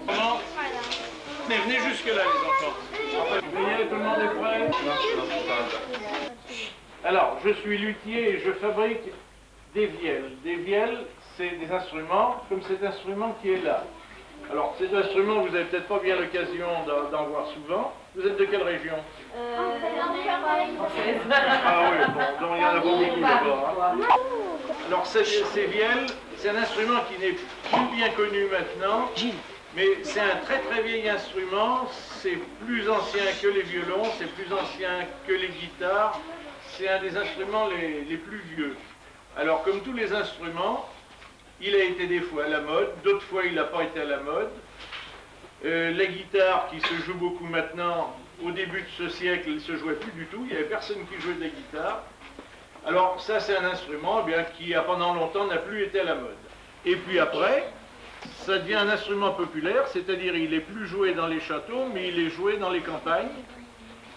Comment? Venez jusque-là, les enfants. Vous voyez, tout le monde est prêt? Alors, je suis luthier et je fabrique des vielles. Des vielles, c'est des instruments comme cet instrument qui est là. Alors, cet instrument, vous n'avez peut-être pas bien l'occasion d'en voir souvent. Vous êtes de quelle région? Ah oui, bon, donc il y en a pas beaucoup là-bas. Hein. Alors, ces vielles, c'est un instrument qui n'est plus bien connu maintenant, mais c'est un très très vieil instrument. C'est plus ancien que les violons, c'est plus ancien que les guitares. C'est un des instruments les plus vieux. Alors, comme tous les instruments, il a été des fois à la mode, d'autres fois il n'a pas été à la mode. La guitare qui se joue beaucoup maintenant, au début de ce siècle, elle ne se jouait plus du tout, il n'y avait personne qui jouait de la guitare. Alors ça c'est un instrument eh bien, qui pendant longtemps n'a plus été à la mode. Et puis après, ça devient un instrument populaire, c'est-à-dire il n'est plus joué dans les châteaux, mais il est joué dans les campagnes.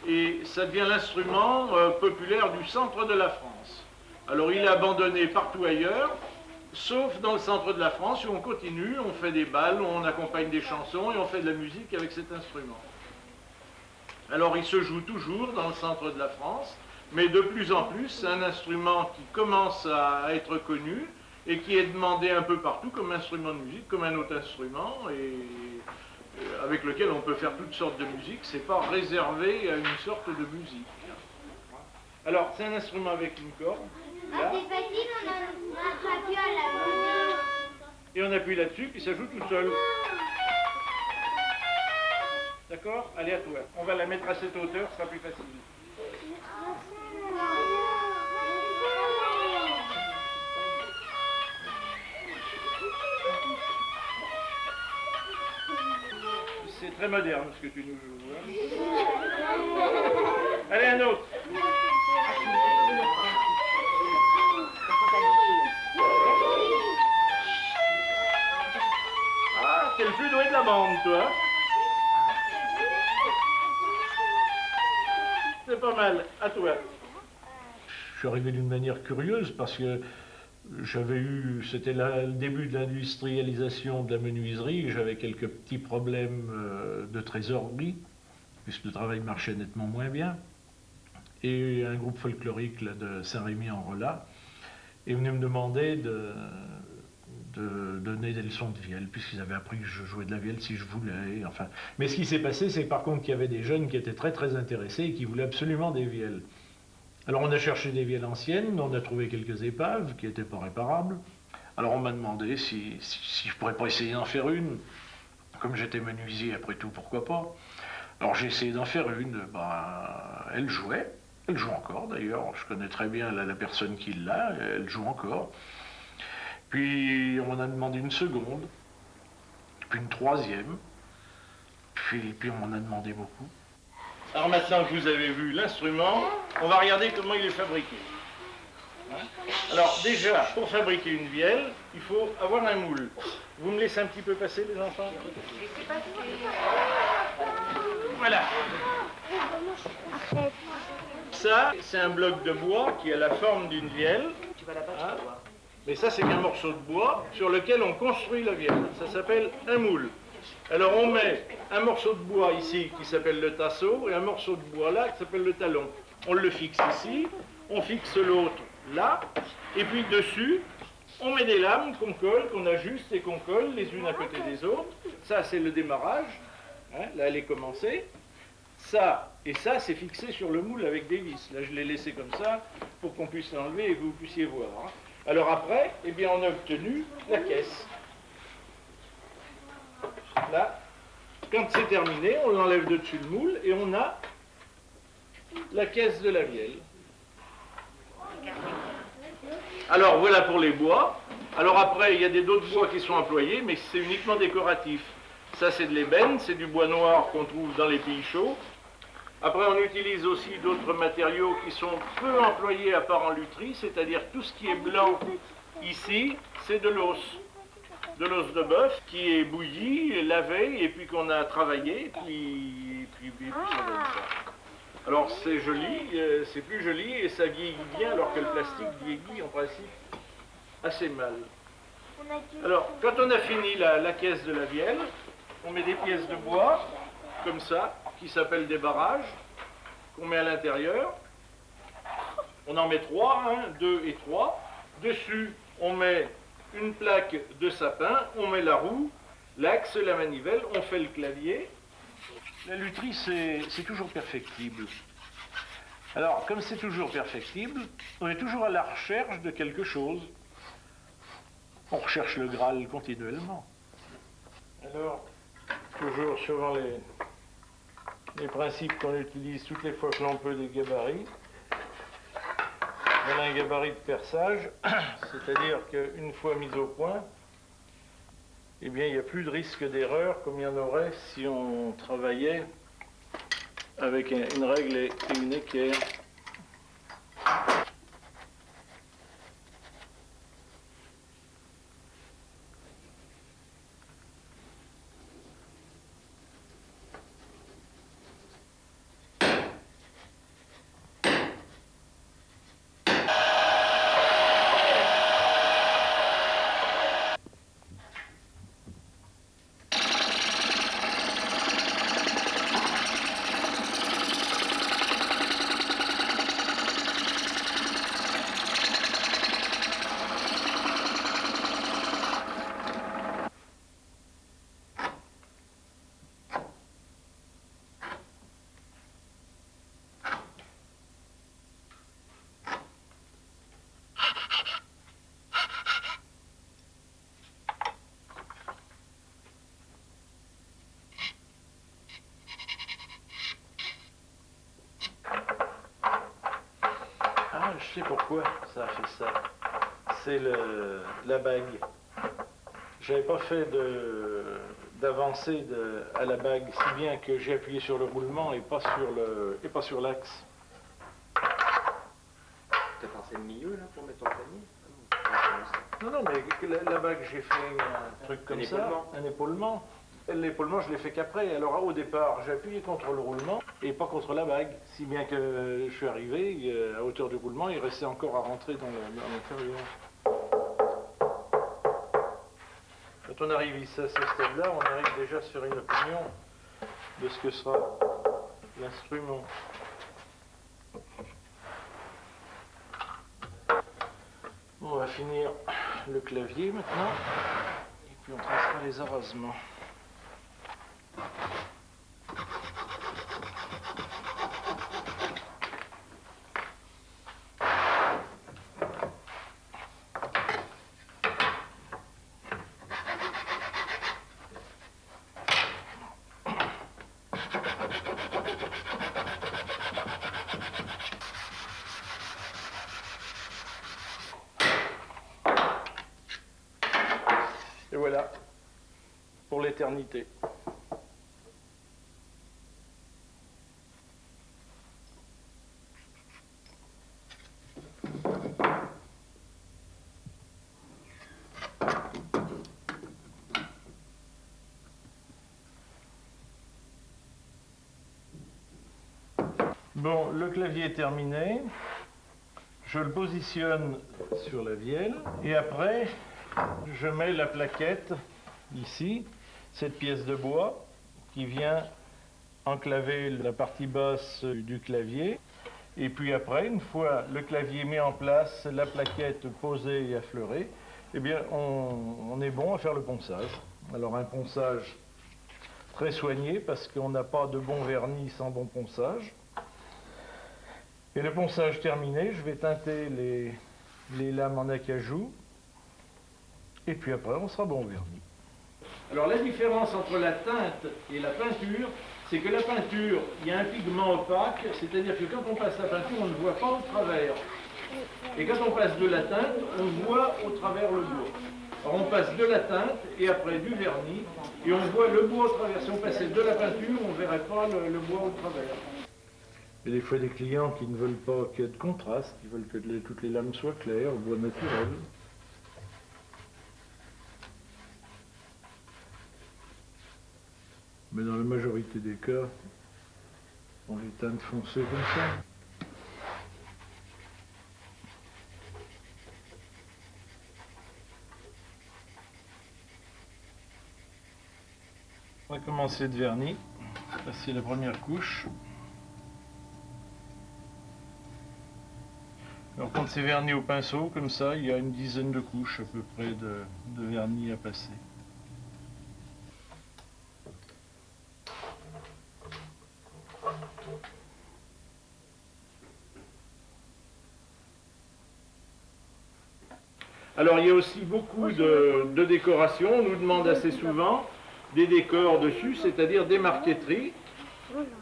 Et ça devient l'instrument populaire du centre de la France. Alors il est abandonné partout ailleurs, sauf dans le centre de la France où on continue, on fait des bals, on accompagne des chansons et on fait de la musique avec cet instrument. Alors il se joue toujours dans le centre de la France, mais de plus en plus, c'est un instrument qui commence à être connu et qui est demandé un peu partout comme instrument de musique, comme un autre instrument, et avec lequel on peut faire toutes sortes de musique. C'est pas réservé à une sorte de musique. Alors c'est un instrument avec une corde. Là. C'est facile, on appuie à la main. Et on appuie là-dessus, puis ça joue tout seul. D'accord? Allez, à toi. On va la mettre à cette hauteur, ce sera plus facile. C'est très moderne ce que tu nous joues. Hein? Allez, un autre. Ah, t'es le plus doué de la bande, toi. C'est pas mal. À toi. Je suis arrivé d'une manière curieuse parce que c'était le début de l'industrialisation de la menuiserie et j'avais quelques petits problèmes de trésorerie, puisque le travail marchait nettement moins bien. Et un groupe folklorique là, de Saint-Rémy-en-Rollat est venu me demander de donner des leçons de vielle, puisqu'ils avaient appris que je jouais de la vielle si je voulais. Enfin. Mais ce qui s'est passé, c'est par contre qu'il y avait des jeunes qui étaient très très intéressés et qui voulaient absolument des vielles. Alors on a cherché des vielles anciennes, on a trouvé quelques épaves qui n'étaient pas réparables. Alors on m'a demandé si je pourrais pas essayer d'en faire une. Comme j'étais menuisier, après tout, pourquoi pas. Alors j'ai essayé d'en faire une, elle jouait, elle joue encore d'ailleurs, je connais très bien la personne qui l'a, elle joue encore. Puis on m'en a demandé une seconde, puis une troisième, puis on m'en a demandé beaucoup. Alors maintenant que vous avez vu l'instrument, on va regarder comment il est fabriqué. Hein? Alors déjà, pour fabriquer une vielle, il faut avoir un moule. Vous me laissez un petit peu passer, les enfants? Voilà. Ça, c'est un bloc de bois qui a la forme d'une vielle. Hein? Mais ça, c'est un morceau de bois sur lequel on construit la vielle. Ça s'appelle un moule. Alors on met un morceau de bois ici qui s'appelle le tasseau et un morceau de bois là qui s'appelle le talon. On le fixe ici, on fixe l'autre là, et puis dessus, on met des lames qu'on colle, qu'on ajuste et qu'on colle les unes à côté des autres. Ça, c'est le démarrage. Hein, là, elle est commencée. Ça et ça, c'est fixé sur le moule avec des vis. Là, je l'ai laissé comme ça pour qu'on puisse l'enlever et que vous puissiez voir. Hein. Alors après, eh bien, on a obtenu la caisse. Là, quand c'est terminé, on l'enlève de dessus le moule et on a la caisse de la vielle. Alors voilà pour les bois. Alors après, il y a d'autres bois qui sont employés, mais c'est uniquement décoratif. Ça, c'est de l'ébène, c'est du bois noir qu'on trouve dans les pays chauds. Après, on utilise aussi d'autres matériaux qui sont peu employés à part en lutherie, c'est-à-dire tout ce qui est blanc ici, c'est de l'os. De l'os de bœuf qui est bouilli, lavé, et puis qu'on a travaillé, puis ça donne ça. Alors c'est joli, c'est plus joli, et ça vieillit bien, alors que le plastique vieillit en principe assez mal. Alors, quand on a fini la caisse de la vielle, on met des pièces de bois, comme ça, qui s'appellent des barrages, qu'on met à l'intérieur. On en met 3, 1, 2 et 3. Dessus, on met une plaque de sapin, on met la roue, l'axe, la manivelle, on fait le clavier. La lutherie, c'est toujours perfectible. Alors, comme c'est toujours perfectible, on est toujours à la recherche de quelque chose. On recherche le Graal continuellement. Alors, toujours suivant les principes qu'on utilise toutes les fois que l'on peut des gabarits. On a un gabarit de perçage, c'est-à-dire qu'une fois mis au point, eh bien, il n'y a plus de risque d'erreur comme il y en aurait si on travaillait avec une règle et une équerre. Ah, je sais pourquoi ça a fait ça. C'est la bague. J'avais pas fait d'avancée à la bague, si bien que j'ai appuyé sur le roulement et pas sur l'axe. T'as pensé le milieu là pour mettre ton panier? Non, non, mais la bague, j'ai fait un truc comme ça, un épaulement. L'épaulement, je l'ai fait qu'après. Alors au départ, j'ai appuyé contre le roulement et pas contre la bague. Si bien que je suis arrivé, à hauteur du roulement, il restait encore à rentrer dans l'intérieur. Quand on arrive ici à ce stade-là, on arrive déjà à se faire une opinion de ce que sera l'instrument. On va finir le clavier maintenant, et puis on tracera les arrosements. Et voilà, pour l'éternité. Bon, le clavier est terminé. Je le positionne sur la vielle et après, je mets la plaquette ici, cette pièce de bois qui vient enclaver la partie basse du clavier. Et puis après, une fois le clavier mis en place, la plaquette posée et affleurée, eh bien on est bon à faire le ponçage. Alors un ponçage très soigné parce qu'on n'a pas de bon vernis sans bon ponçage. Et le ponçage terminé, je vais teinter les lames en acajou. Et puis après, on sera bon au vernis. Alors la différence entre la teinte et la peinture, c'est que la peinture, il y a un pigment opaque, c'est-à-dire que quand on passe la peinture, on ne voit pas au travers. Et quand on passe de la teinte, on voit au travers le bois. Alors on passe de la teinte et après du vernis, et on voit le bois au travers. Si on passait de la peinture, on ne verrait pas le bois au travers. Il y a des fois des clients qui ne veulent pas qu'il y ait de contraste, qui veulent que toutes les lames soient claires, au bois naturel. Mais dans la majorité des cas, on les teinte foncées comme ça. On va commencer de vernis. Là, c'est la première couche. Alors quand c'est verni au pinceau, comme ça, il y a une dizaine de couches à peu près de vernis à passer. Alors il y a aussi beaucoup de décorations. On nous demande assez souvent des décors dessus, c'est-à-dire des marqueteries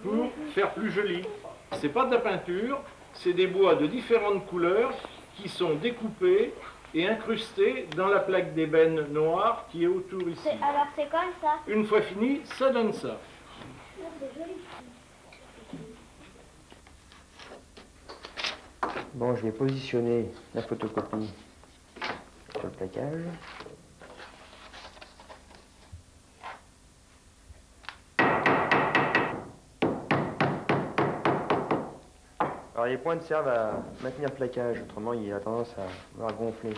pour faire plus joli. C'est pas de la peinture, c'est des bois de différentes couleurs qui sont découpés et incrustés dans la plaque d'ébène noire qui est autour ici. Alors c'est comme ça. Une fois fini, ça donne ça. Bon, je vais positionner la photocopie sur le plaquage. Alors les pointes servent à maintenir le plaquage, autrement il a tendance à vouloir gonfler.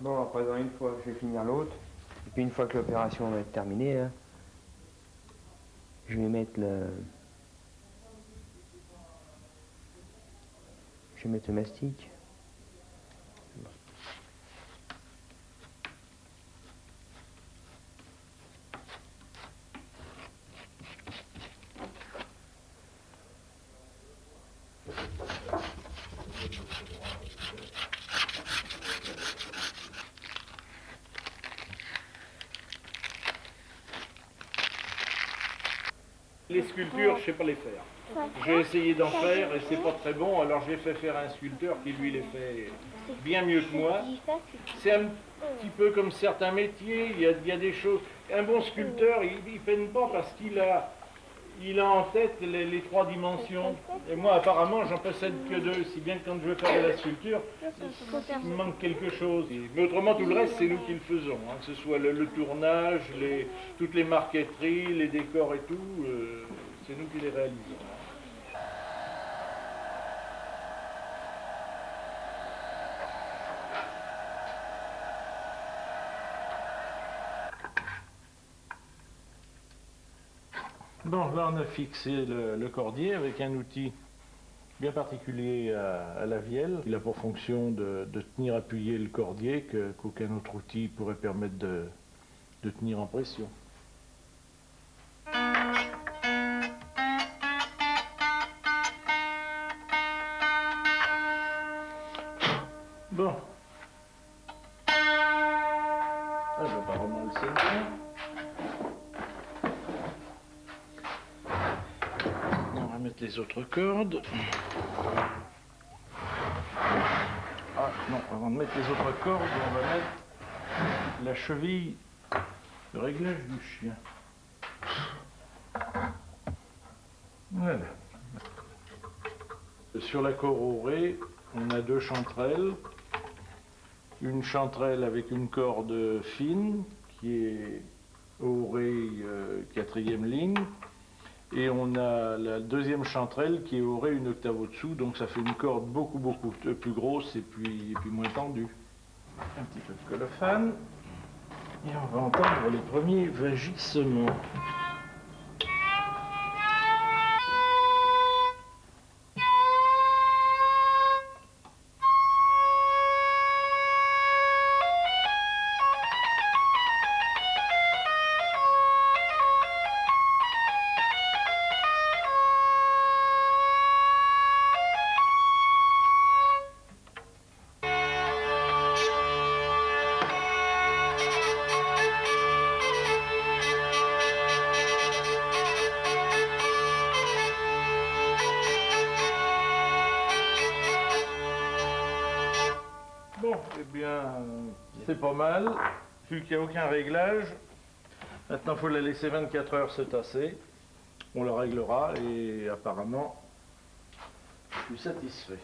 Bon, à présent, une fois, je vais finir l'autre. Et puis une fois que l'opération va être terminée, là, je vais mettre le... Je vais mettre le mastic. Les sculptures, je ne sais pas les faire. J'ai essayé d'en faire et c'est pas très bon, alors j'ai fait faire un sculpteur qui lui les fait bien mieux que moi. C'est un petit peu comme certains métiers, il y a des choses. Un bon sculpteur, il peine pas parce qu'il a en tête les trois dimensions. Et moi, apparemment, j'en possède que deux, si bien que quand je veux faire de la sculpture, il me manque quelque chose. Mais autrement, tout le reste, c'est nous qui le faisons, hein, que ce soit le tournage, toutes les marqueteries, les décors et tout, c'est nous qui les réalisons. Bon, là on a fixé le cordier avec un outil bien particulier à la vielle. Il a pour fonction de tenir appuyé le cordier qu'aucun autre outil pourrait permettre de tenir en pression. Bon. Ah, apparemment le Seigneur. On va mettre les autres cordes. Ah non, avant de mettre les autres cordes, on va mettre la cheville, le réglage du chien. Voilà. Sur la cororée, on a deux chanterelles. Une chanterelle avec une corde fine qui est aurée quatrième ligne. Et on a la deuxième chanterelle qui est aurée une octave au-dessous, donc ça fait une corde beaucoup plus grosse et puis moins tendue. Un petit peu de cellophane. Et on va entendre les premiers vagissements. Bon, eh bien, c'est pas mal. Vu qu'il n'y a aucun réglage, Maintenant, il faut la laisser 24 heures se tasser. On le réglera et apparemment, je suis satisfait.